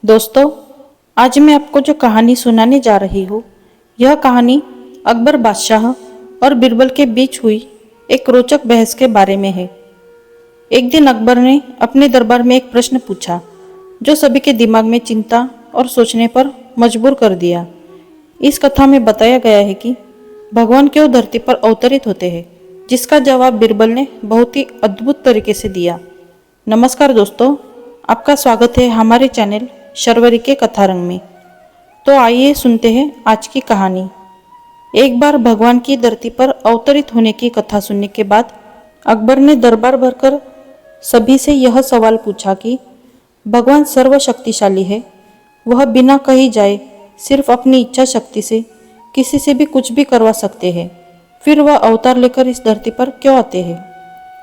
दोस्तों, आज मैं आपको जो कहानी सुनाने जा रही हूँ, यह कहानी अकबर बादशाह और बीरबल के बीच हुई एक रोचक बहस के बारे में है। एक दिन अकबर ने अपने दरबार में एक प्रश्न पूछा, जो सभी के दिमाग में चिंता और सोचने पर मजबूर कर दिया। इस कथा में बताया गया है कि भगवान क्यों धरती पर अवतरित होते हैं, जिसका जवाब बीरबल ने बहुत ही अद्भुत तरीके से दिया। नमस्कार दोस्तों, आपका स्वागत है हमारे चैनल शर्वरी के कथा रंग में। तो आइए सुनते हैं आज की कहानी। एक बार भगवान की धरती पर अवतरित होने की कथा सुनने के बाद अकबर ने दरबार भरकर सभी से यह सवाल पूछा कि भगवान सर्वशक्तिशाली है, वह बिना कही जाए सिर्फ अपनी इच्छा शक्ति से किसी से भी कुछ भी करवा सकते हैं, फिर वह अवतार लेकर इस धरती पर क्यों आते हैं?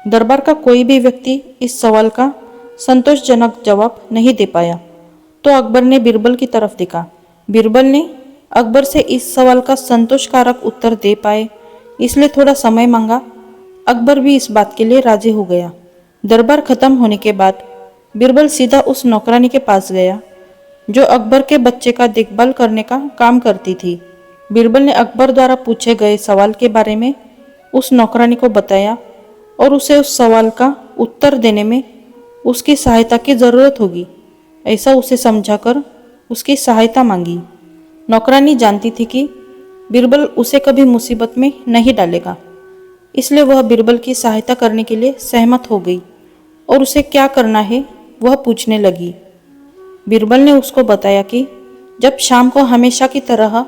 दरबार का कोई भी व्यक्ति इस सवाल का संतोषजनक जवाब नहीं दे पाया। तो अकबर ने बीरबल की तरफ देखा। बीरबल ने अकबर से इस सवाल का संतोषकारक उत्तर दे पाए, इसलिए थोड़ा समय मांगा। अकबर भी इस बात के लिए राजी हो गया। दरबार खत्म होने के बाद बीरबल सीधा उस नौकरानी के पास गया, जो अकबर के बच्चे का देखभाल करने का काम करती थी। बीरबल ने अकबर द्वारा पूछे गए सवाल के बारे में उस नौकरानी को बताया और उसे उस सवाल का उत्तर देने में उसकी सहायता की जरूरत होगी, ऐसा उसे समझाकर उसकी सहायता मांगी। नौकरानी जानती थी कि बीरबल उसे कभी मुसीबत में नहीं डालेगा, इसलिए वह बीरबल की सहायता करने के लिए सहमत हो गई और उसे क्या करना है वह पूछने लगी। बीरबल ने उसको बताया कि जब शाम को हमेशा की तरह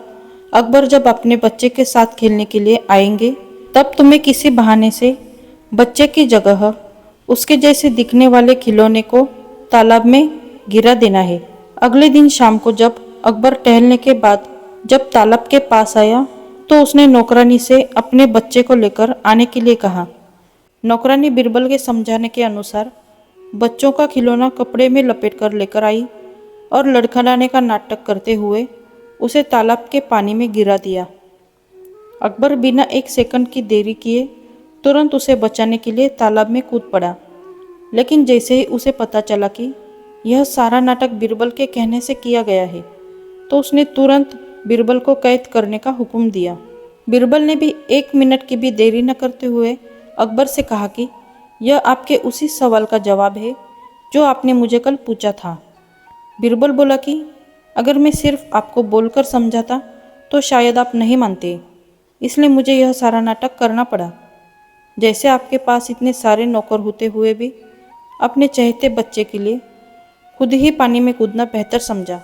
अकबर जब अपने बच्चे के साथ खेलने के लिए आएंगे, तब तुम्हें किसी बहाने से बच्चे की जगह उसके जैसे दिखने वाले खिलौने को तालाब में गिरा देना है। अगले दिन शाम को जब अकबर टहलने के बाद जब तालाब के पास आया, तो उसने नौकरानी से अपने बच्चे को लेकर आने के लिए कहा। नौकरानी बीरबल के समझाने के अनुसार बच्चों का खिलौना कपड़े में लपेट कर लेकर आई और लड़खड़ाने का नाटक करते हुए उसे तालाब के पानी में गिरा दिया। अकबर बिना एक सेकंड की देरी किए तुरंत उसे बचाने के लिए तालाब में कूद पड़ा। लेकिन जैसे ही उसे पता चला कि यह सारा नाटक बीरबल के कहने से किया गया है, तो उसने तुरंत बीरबल को कैद करने का हुक्म दिया। बीरबल ने भी 1 मिनट की भी देरी न करते हुए अकबर से कहा कि यह आपके उसी सवाल का जवाब है जो आपने मुझे कल पूछा था। बीरबल बोला कि अगर मैं सिर्फ आपको बोलकर समझाता तो शायद आप नहीं मानते, इसलिए मुझे यह सारा नाटक करना पड़ा। जैसे आपके पास इतने सारे नौकर होते हुए भी अपने चहेते बच्चे के लिए खुद ही पानी में कूदना बेहतर समझा,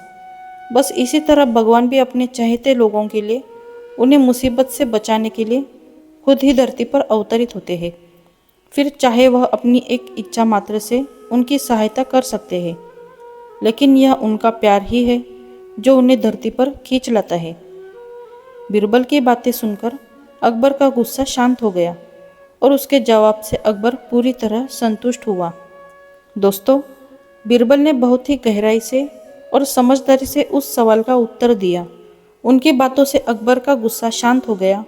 बस इसी तरह भगवान भी अपने चहेते लोगों के लिए उन्हें मुसीबत से बचाने के लिए खुद ही धरती पर अवतरित होते हैं। फिर चाहे वह अपनी एक इच्छा मात्र से उनकी सहायता कर सकते हैं, लेकिन यह उनका प्यार ही है जो उन्हें धरती पर खींच लाता है। बीरबल की बातें सुनकर अकबर का गुस्सा शांत हो गया और उसके जवाब से अकबर पूरी तरह संतुष्ट हुआ। दोस्तों, बीरबल ने बहुत ही गहराई से और समझदारी से उस सवाल का उत्तर दिया। उनकी बातों से अकबर का गुस्सा शांत हो गया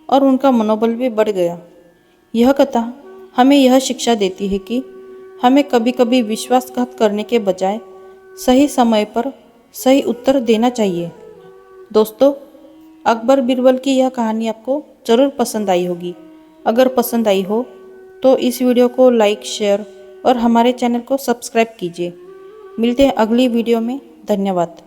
और उनका मनोबल भी बढ़ गया। यह कथा हमें यह शिक्षा देती है कि हमें कभी कभी विश्वासघात करने के बजाय सही समय पर सही उत्तर देना चाहिए। दोस्तों, अकबर बीरबल की यह कहानी आपको ज़रूर पसंद आई होगी। अगर पसंद आई हो तो इस वीडियो को लाइक, शेयर और हमारे चैनल को सब्सक्राइब कीजिए। मिलते हैं अगली वीडियो में। धन्यवाद।